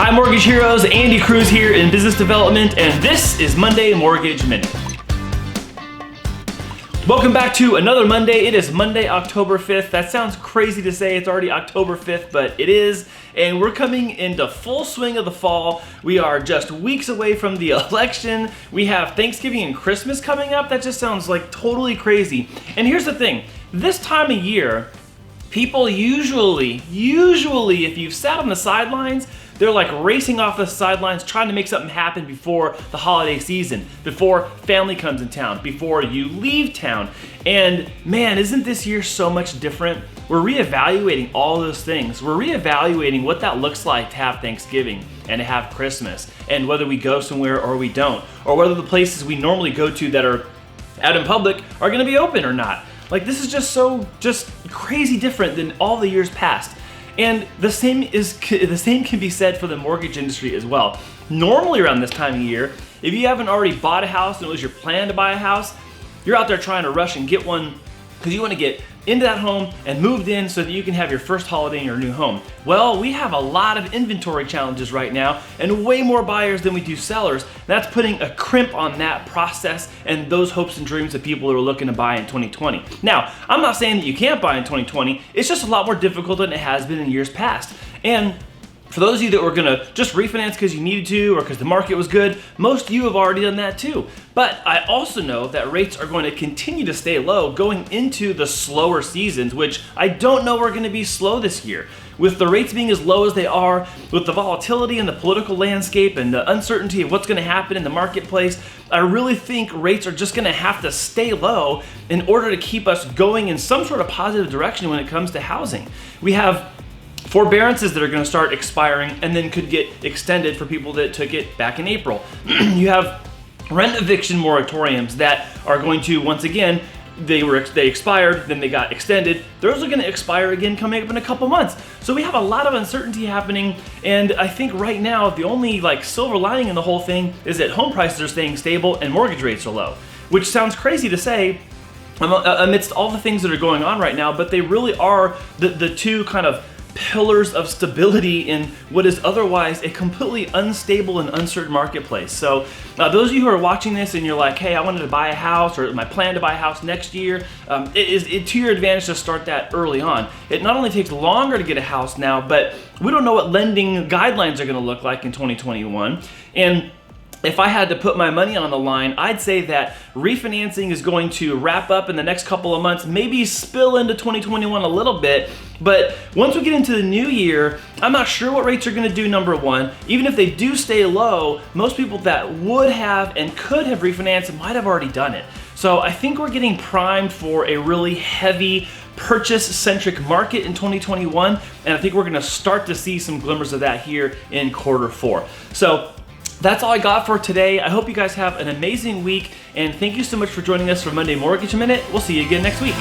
Hi Mortgage Heroes, Andy Cruz here in Business Development, and this is Monday Mortgage Minute. Welcome back to another Monday. It is Monday, October 5th. That sounds crazy to say, it's already October 5th, but it is, and we're coming into full swing of the fall. We are just weeks away from the election. We have Thanksgiving and Christmas coming up. That just sounds like totally crazy. And here's the thing, this time of year, people usually, if you've sat on the sidelines, they're like racing off the sidelines trying to make something happen before the holiday season, before family comes in town, before you leave town. And man, isn't this year so much different? We're reevaluating all those things. We're reevaluating what that looks like to have Thanksgiving and to have Christmas, and whether we go somewhere or we don't, or whether the places we normally go to that are out in public are gonna be open or not. Like, this is just crazy different than all the years past. And the same can be said for the mortgage industry as well. Normally around this time of year, if you haven't already bought a house and it was your plan to buy a house, you're out there trying to rush and get one because you want to get into that home and moved in so that you can have your first holiday in your new home. Well, we have a lot of inventory challenges right now and way more buyers than we do sellers. That's putting a crimp on that process and those hopes and dreams of people who are looking to buy in 2020. Now, I'm not saying that you can't buy in 2020. It's just a lot more difficult than it has been in years past. And for those of you that were gonna just refinance because you needed to or because the market was good, most of you have already done that too. But I also know that rates are going to continue to stay low going into the slower seasons, which I don't know are gonna be slow this year. With the rates being as low as they are, with the volatility in the political landscape and the uncertainty of what's gonna happen in the marketplace, I really think rates are just gonna have to stay low in order to keep us going in some sort of positive direction when it comes to housing. We have forbearances that are going to start expiring and then could get extended for people that took it back in April. You have rent eviction moratoriums that are going to, once again, they expired, then they got extended. Those are going to expire again coming up in a couple months. So we have a lot of uncertainty happening, and I think right now the only silver lining in the whole thing is that home prices are staying stable and mortgage rates are low, which sounds crazy to say amidst all the things that are going on right now, but they really are the two kind of pillars of stability in what is otherwise a completely unstable and uncertain marketplace. So those of you who are watching this and you're like, hey, I wanted to buy a house, or my plan to buy a house next year, it is to your advantage to start that early on. It not only takes longer to get a house now, but we don't know what lending guidelines are going to look like in 2021. And if I had to put my money on the line, I'd say that refinancing is going to wrap up in the next couple of months, maybe spill into 2021 a little bit. But once we get into the new year, I'm not sure what rates are going to do, number one. Even if they do stay low, most people that would have and could have refinanced might have already done it. So I think we're getting primed for a really heavy purchase-centric market in 2021, and I think we're going to start to see some glimmers of that here in Q4. So that's all I got for today. I hope you guys have an amazing week, and thank you so much for joining us for Monday Mortgage Minute. We'll see you again next week.